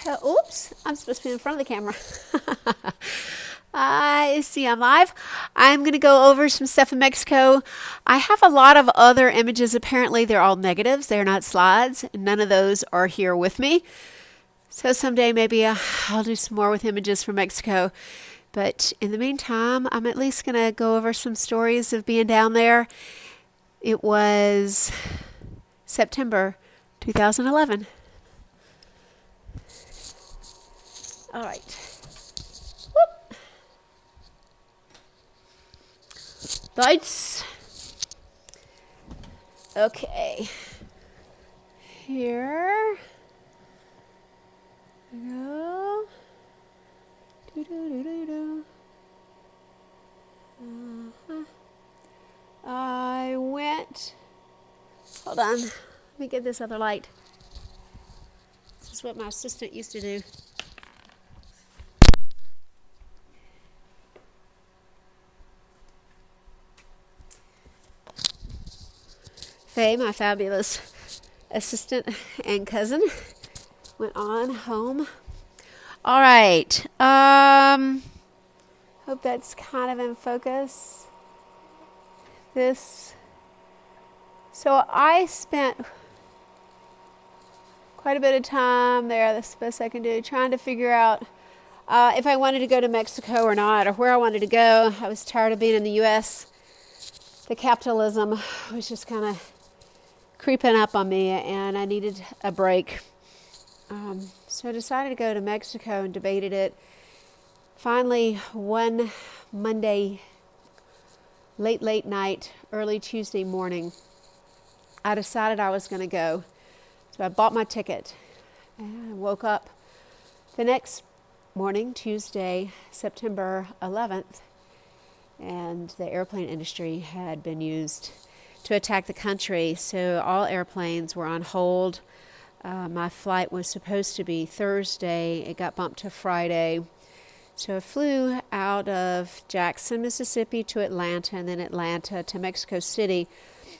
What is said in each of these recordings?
Oops, I'm supposed to be in front of the camera. I see I'm live. I'm going to go over some stuff in Mexico. I have a lot of other images. Apparently, they're all negatives. They're not slides. None of those are here with me. So someday maybe I'll do some more with images from Mexico. But in the meantime, I'm at least going to go over some stories of being down there. It was September 2011. All right. Whoop. Lights. Okay. Here we go. I went. Hold on. Let me get this other light. This is what my assistant used to do. Faye, my fabulous assistant and cousin, went on home. All right. Hope that's kind of in focus. So I spent quite a bit of time there, that's the best I can do, trying to figure out if I wanted to go to Mexico or not, or where I wanted to go. I was tired of being in the U.S. The capitalism was just kind of creeping up on me, and I needed a break. So I decided to go to Mexico and debated it. Finally, one Monday, late night, early Tuesday morning, I decided I was going to go. So I bought my ticket and I woke up the next morning, Tuesday, September 11th, and the airplane industry had been used to attack the country. So all airplanes were on hold. My flight was supposed to be Thursday. It got bumped to Friday. So I flew out of Jackson, Mississippi to Atlanta, and then Atlanta to Mexico City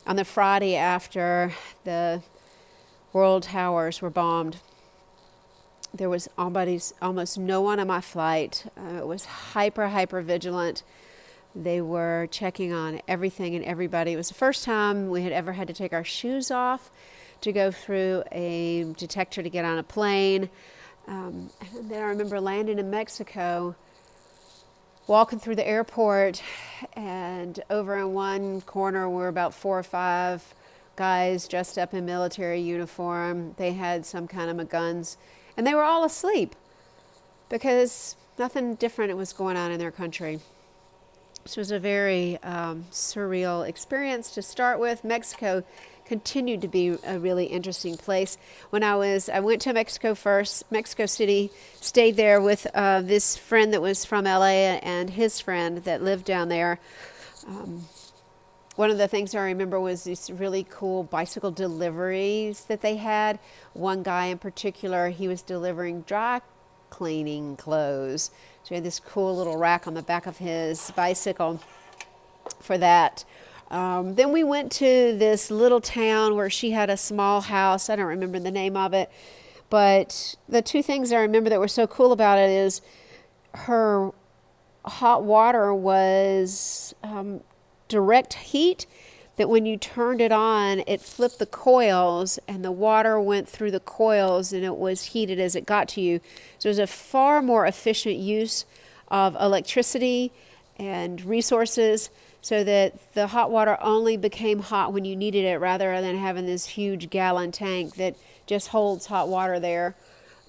on the Friday after the World Towers were bombed. There was almost no one on my flight. It was hyper vigilant. They were checking on everything and everybody. It was the first time we had ever had to take our shoes off to go through a detector to get on a plane. And then I remember landing in Mexico, walking through the airport, and over in one corner were about 4 or 5 guys dressed up in military uniform. They had some kind of guns, and they were all asleep because nothing different was going on in their country. This was a very surreal experience to start with. Mexico continued to be a really interesting place. When I went to Mexico first, Mexico City, stayed there with this friend that was from LA and his friend that lived down there. One of the things I remember was these really cool bicycle deliveries that they had. One guy in particular, he was delivering dry cleaning clothes. So he had this cool little rack on the back of his bicycle for that. Then we went to this little town where she had a small house. I don't remember the name of it. But the two things I remember that were so cool about it is her hot water was direct heat, that when you turned it on, it flipped the coils and the water went through the coils and it was heated as it got to you. So it was a far more efficient use of electricity and resources, so that the hot water only became hot when you needed it, rather than having this huge gallon tank that just holds hot water there.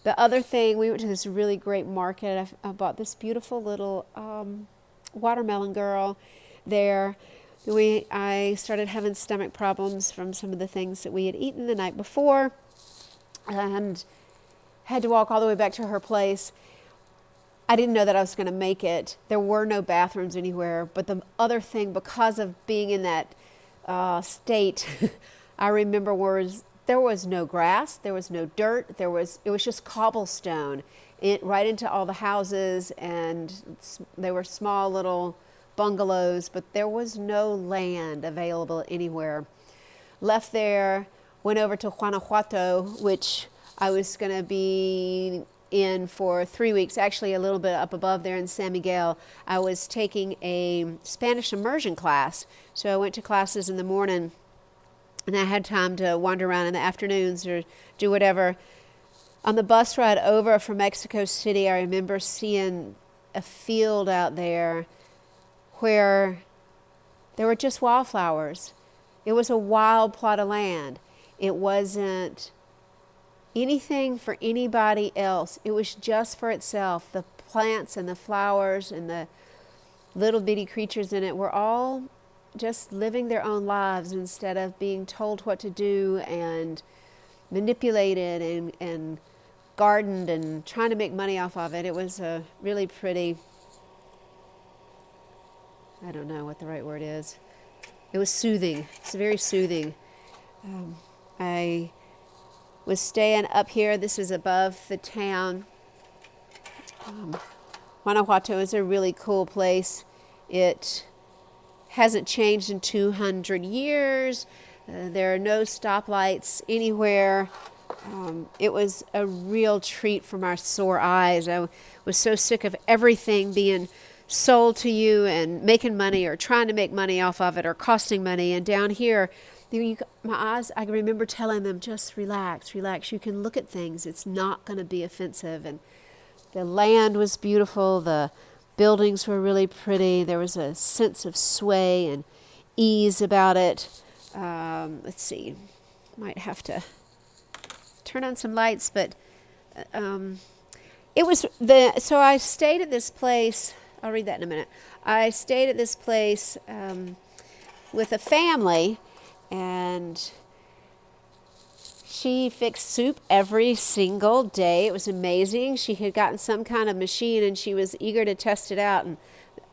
The other thing, we went to this really great market. I bought this beautiful little watermelon girl there. I started having stomach problems from some of the things that we had eaten the night before, and had to walk all the way back to her place. I didn't know that I was going to make it. There were no bathrooms anywhere. But the other thing, because of being in that state, I remember there was no grass, there was no dirt, it was just cobblestone right into all the houses, and they were small little bungalows, but there was no land available anywhere. Left there, went over to Guanajuato, which I was going to be in for 3 weeks, actually a little bit up above there in San Miguel. I was taking a Spanish immersion class. So I went to classes in the morning, and I had time to wander around in the afternoons or do whatever. On the bus ride over from Mexico City, I remember seeing a field out there where there were just wildflowers. It was a wild plot of land. It wasn't anything for anybody else. It was just for itself. The plants and the flowers and the little bitty creatures in it were all just living their own lives instead of being told what to do and manipulated and gardened and trying to make money off of it. It was a really pretty, I don't know what the right word is. It was soothing. It's very soothing. I was staying up here. This is above the town. Guanajuato is a really cool place. It hasn't changed in 200 years. There are no stoplights anywhere. It was a real treat from our sore eyes. I was so sick of everything being sold to you and making money or trying to make money off of it or costing money. And down here, my eyes, I remember telling them, just relax, relax. You can look at things. It's not going to be offensive. And the land was beautiful. The buildings were really pretty. There was a sense of sway and ease about it. Let's see. Might have to turn on some lights, but it was so I stayed at this place. I'll read that in a minute. I stayed at this place with a family, and she fixed soup every single day. It was amazing. She had gotten some kind of machine, and she was eager to test it out. And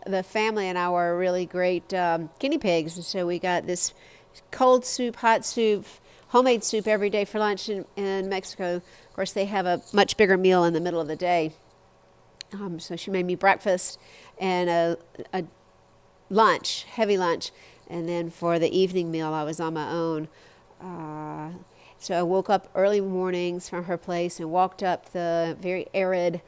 the family and I were really great guinea pigs. And so we got this cold soup, hot soup, homemade soup every day for lunch in Mexico. Of course, they have a much bigger meal in the middle of the day. So she made me breakfast and a lunch, heavy lunch. And then for the evening meal, I was on my own. So I woke up early mornings from her place and walked up the very arid,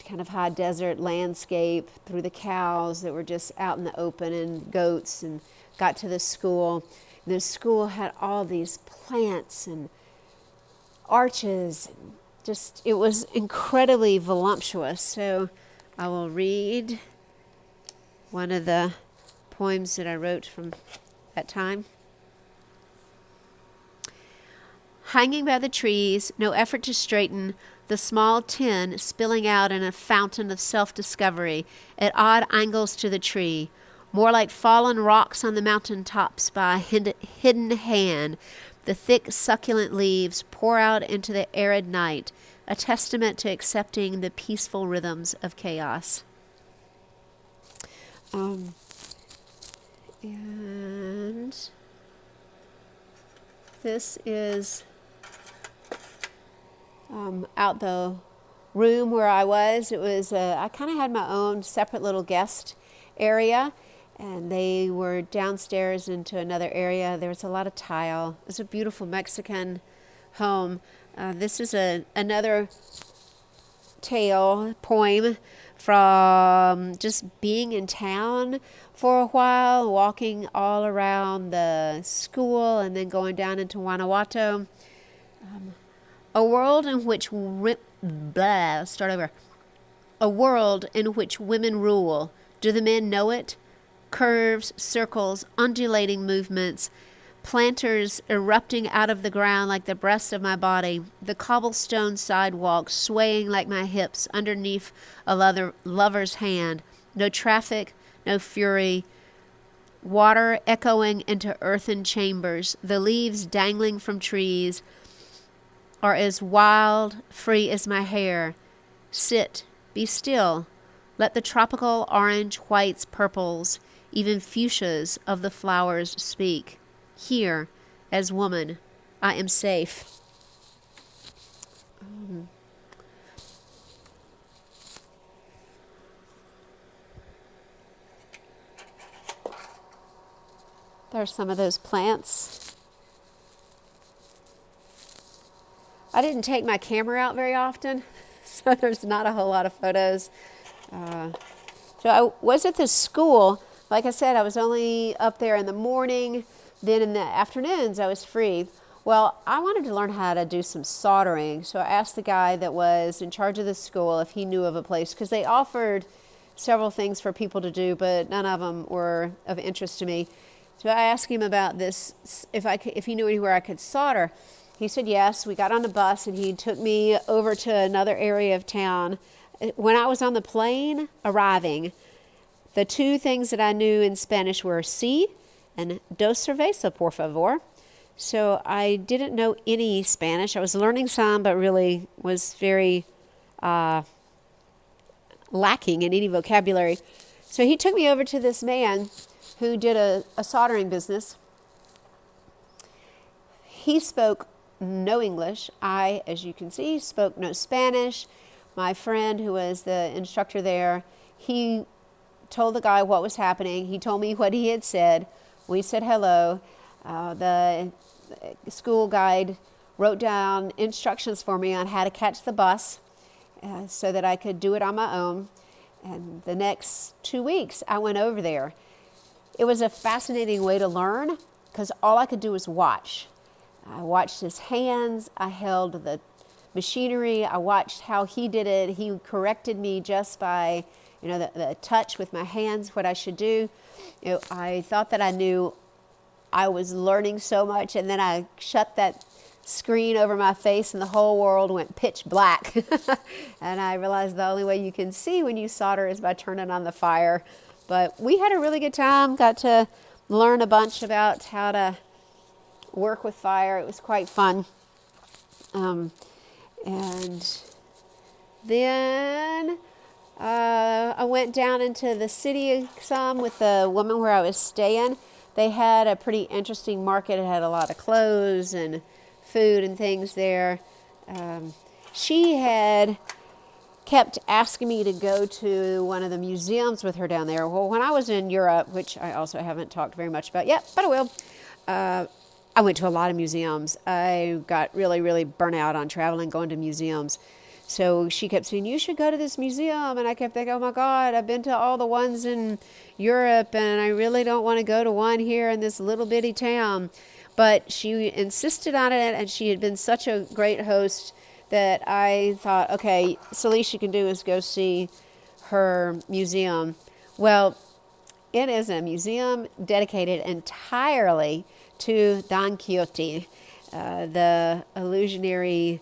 kind of high desert landscape through the cows that were just out in the open and goats, and got to the school. And the school had all these plants and arches. Just, it was incredibly voluptuous. So I will read one of the poems that I wrote from that time. Hanging by the trees, no effort to straighten, the small tin spilling out in a fountain of self-discovery at odd angles to the tree, more like fallen rocks on the mountain tops by a hidden hand. The thick, succulent leaves pour out into the arid night, a testament to accepting the peaceful rhythms of chaos. And this is out the room where I was. It was I kind of had my own separate little guest area, and they were downstairs into another area. There was a lot of tile. It was a beautiful Mexican home. This is another poem from just being in town for a while, walking all around the school and then going down into Guanajuato. A world in which A world in which women rule. Do the men know it? Curves, circles, undulating movements, planters erupting out of the ground like the breast of my body, the cobblestone sidewalk swaying like my hips underneath a lover's hand. No traffic, no fury. Water echoing into earthen chambers. The leaves dangling from trees are as wild, free as my hair. Sit, be still. Let the tropical orange, whites, purples, even fuchsias of the flowers speak. Here, as woman, I am safe. There are some of those plants. I didn't take my camera out very often so there's not a whole lot of photos. So I was at this school. Like I said, I was only up there in the morning. Then in the afternoons, I was free. Well, I wanted to learn how to do some soldering. So I asked the guy that was in charge of the school if he knew of a place, because they offered several things for people to do, but none of them were of interest to me. So I asked him about this, if he knew anywhere I could solder. He said yes. We got on the bus and he took me over to another area of town. When I was on the plane arriving, the two things that I knew in Spanish were sí and dos cerveza, por favor. So I didn't know any Spanish. I was learning some, but really was very lacking in any vocabulary. So he took me over to this man who did a soldering business. He spoke no English. I, as you can see, spoke no Spanish. My friend, who was the instructor there, he told the guy what was happening. He told me what he had said. We said hello. The school guide wrote down instructions for me on how to catch the bus so that I could do it on my own. And the next 2 weeks, I went over there. It was a fascinating way to learn because all I could do was watch. I watched his hands. I held the machinery. I watched how he did it. He corrected me just by, the touch with my hands, what I should do. I thought that I knew. I was learning so much, and then I shut that screen over my face and the whole world went pitch black. And I realized the only way you can see when you solder is by turning on the fire. But we had a really good time, got to learn a bunch about how to work with fire. It was quite fun. And then I went down into the city some with the woman where I was staying. They had a pretty interesting market. It had a lot of clothes and food and things there. She had kept asking me to go to one of the museums with her down there. Well, when I was in Europe, which I also haven't talked very much about yet, but I will, I went to a lot of museums. I got really, really burnt out on traveling, going to museums. So she kept saying, you should go to this museum. And I kept thinking, oh my God, I've been to all the ones in Europe and I really don't want to go to one here in this little bitty town. But she insisted on it, and she had been such a great host that I thought, okay, so least she can do is go see her museum. Well, it is a museum dedicated entirely to Don Quixote, the illusionary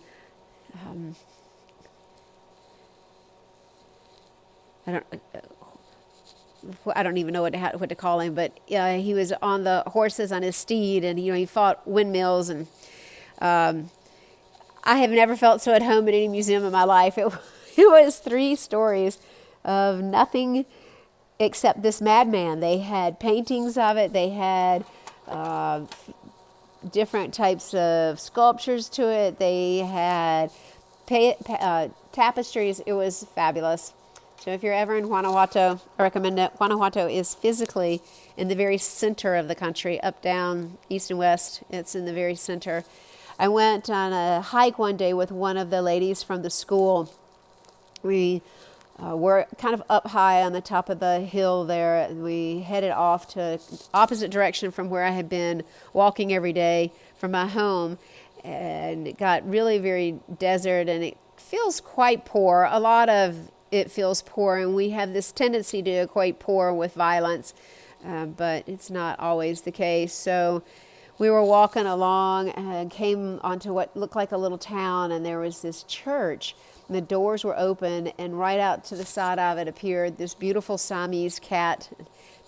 I don't even know what to call him, but he was on the horses on his steed, and he fought windmills, and I have never felt so at home in any museum in my life. It was 3 stories of nothing except this madman. They had paintings of it. They had different types of sculptures to it. They had tapestries. It was fabulous. So if you're ever in Guanajuato, I recommend it. Guanajuato is physically in the very center of the country, up, down, east and west. It's in the very center. I went on a hike one day with one of the ladies from the school. We were kind of up high on the top of the hill there. We headed off to opposite direction from where I had been walking every day from my home. And it got really very desert, and it feels quite poor. A lot of it feels poor, and we have this tendency to equate poor with violence, but it's not always the case. So we were walking along and came onto what looked like a little town, and there was this church. And the doors were open, and right out to the side of it appeared this beautiful Siamese cat.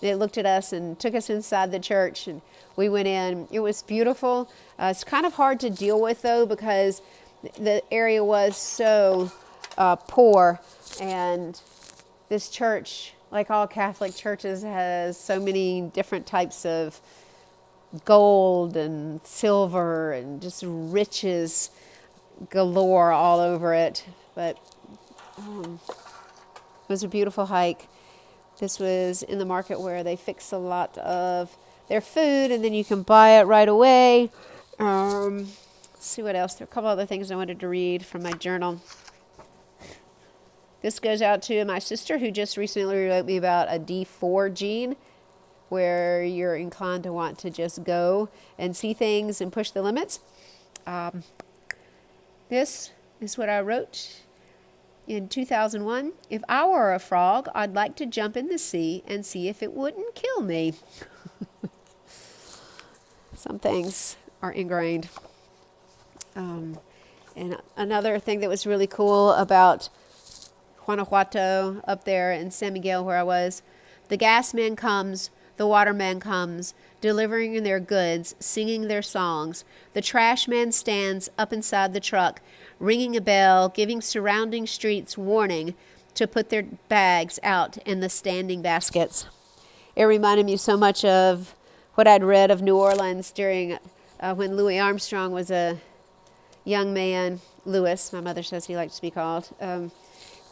They looked at us and took us inside the church, and we went in. It was beautiful. It's kind of hard to deal with, though, because the area was so poor. And this church, like all Catholic churches, has so many different types of gold and silver and just riches galore all over it. But it was a beautiful hike. This was in the market where they fix a lot of their food, and then you can buy it right away. Let's see what else. There are a couple other things I wanted to read from my journal. This goes out to my sister who just recently wrote me about a D4 gene, where you're inclined to want to just go and see things and push the limits. This is what I wrote in 2001. If I were a frog, I'd like to jump in the sea and see if it wouldn't kill me. Some things are ingrained. And another thing that was really cool about Guanajuato, up there in San Miguel where I was, the gas man comes, the water man comes, delivering their goods, singing their songs. The trash man stands up inside the truck, ringing a bell, giving surrounding streets warning to put their bags out in the standing baskets. It reminded me so much of what I'd read of New Orleans during when Louis Armstrong was a young man. Louis, my mother says he liked to be called,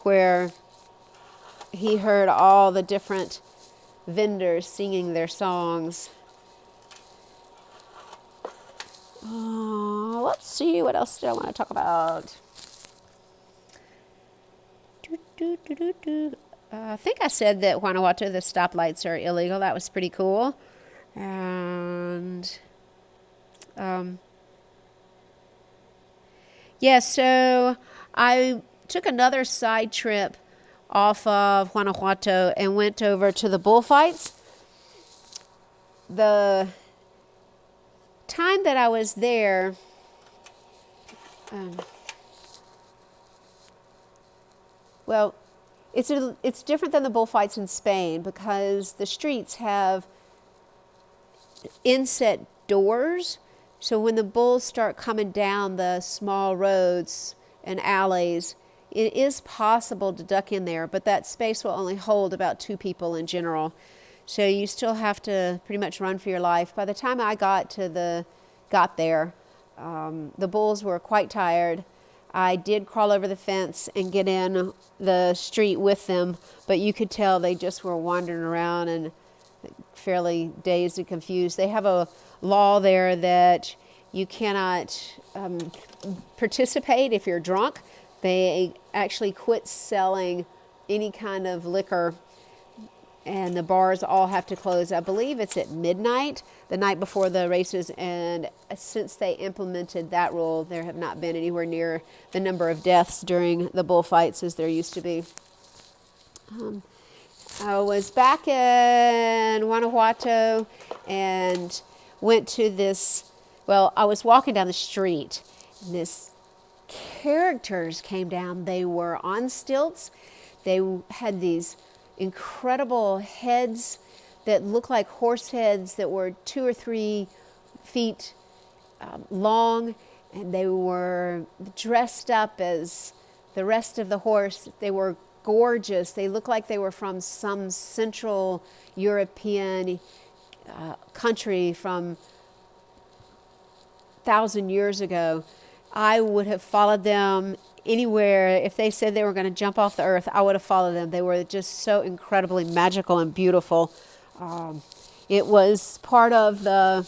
where he heard all the different vendors singing their songs. Let's see, what else do I want to talk about? I think I said that Guanajuato, the stoplights are illegal. That was pretty cool. And yeah, so I took another side trip off of Guanajuato and went over to the bullfights. The time that I was there, well, it's different than the bullfights in Spain because the streets have inset doors. So when the bulls start coming down the small roads and alleys, it is possible to duck in there, but that space will only hold about 2 people in general. So you still have to pretty much run for your life. By the time I got there, the bulls were quite tired. I did crawl over the fence and get in the street with them, but you could tell they just were wandering around and fairly dazed and confused. They have a law there that you cannot participate if you're drunk. They actually quit selling any kind of liquor, and the bars all have to close. I believe it's at midnight, the night before the races, and since they implemented that rule, there have not been anywhere near the number of deaths during the bullfights as there used to be. I was back in Guanajuato and went to this, well, I was walking down the street, and this characters came down. They were on stilts. They had these incredible heads that looked like horse heads that were 2 or 3 feet long, and they were dressed up as the rest of the horse. They were gorgeous. They looked like they were from some Central European country from 1,000 years ago. I would have followed them anywhere. If they said they were going to jump off the earth, I would have followed them. They were just so incredibly magical and beautiful. It was part of the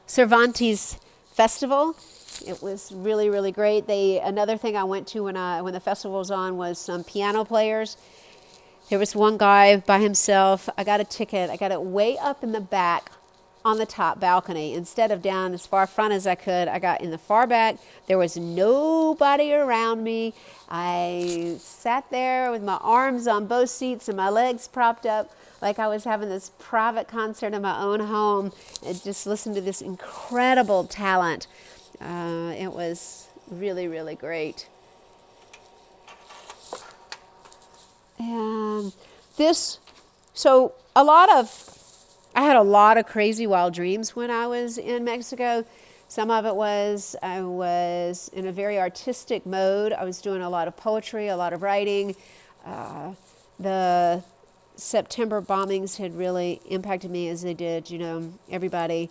Cervantes Festival. It was really, really great. Another thing I went to when the festival was on was some piano players. There was one guy by himself. I got a ticket. I got it way up in the back on the top balcony. Instead of down as far front as I could, I got in the far back. There was nobody around me. I sat there with my arms on both seats and my legs propped up like I was having this private concert in my own home and just listened to this incredible talent. It was really, really great. And I had a lot of crazy wild dreams when I was in Mexico. Some of it was I was in a very artistic mode. I was doing a lot of poetry, a lot of writing. The September bombings had really impacted me as they did, everybody.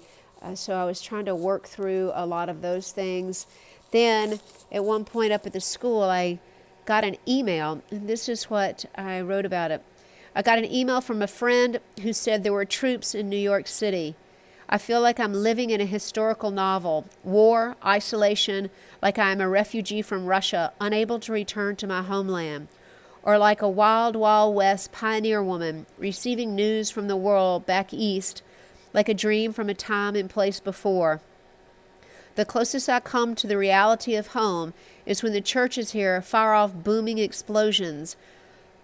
So I was trying to work through a lot of those things. Then at one point up at the school, I got an email, and this is what I wrote about it. I got an email from a friend who said there were troops in New York City. I feel like I'm living in a historical novel. War, isolation, like I am a refugee from Russia, unable to return to my homeland. Or like a wild, wild west pioneer woman, receiving news from the world back east, like a dream from a time and place before. The closest I come to the reality of home is when the churches hear far-off booming explosions,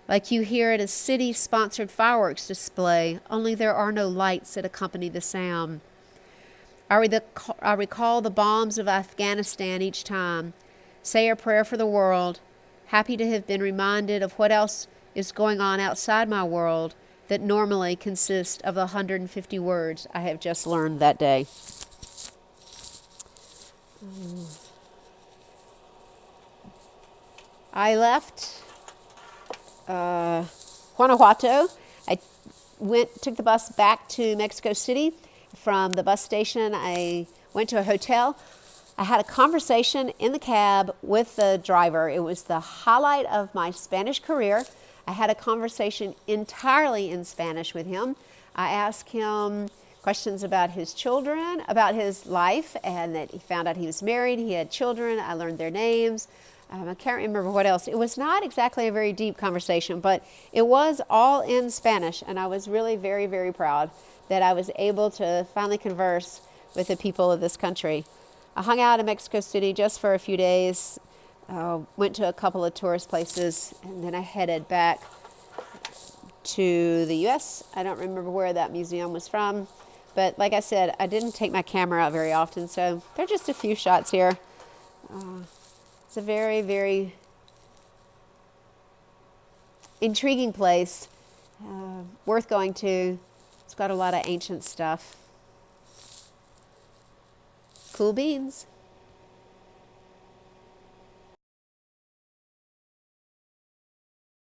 like you hear at a city-sponsored fireworks display, only there are no lights that accompany the sound. I recall the bombs of Afghanistan each time, say a prayer for the world, happy to have been reminded of what else is going on outside my world that normally consists of the 150 words I have just learned that day. I left Guanajuato. I took the bus back to Mexico City. From the bus station, I went to a hotel. I had a conversation in the cab with the driver. It was the highlight of my Spanish career. I had a conversation entirely in Spanish with him. I asked him questions about his children, about his life, and that he found out he was married, he had children. I learned their names. I can't remember what else. It was not exactly a very deep conversation, but it was all in Spanish, and I was really very, very proud that I was able to finally converse with the people of this country. I hung out in Mexico City just for a few days, went to a couple of tourist places, and then I headed back to the U.S. I don't remember where that museum was from, but like I said, I didn't take my camera out very often, so there are just a few shots here. It's a very, very intriguing place, worth going to. It's got a lot of ancient stuff. Cool beans.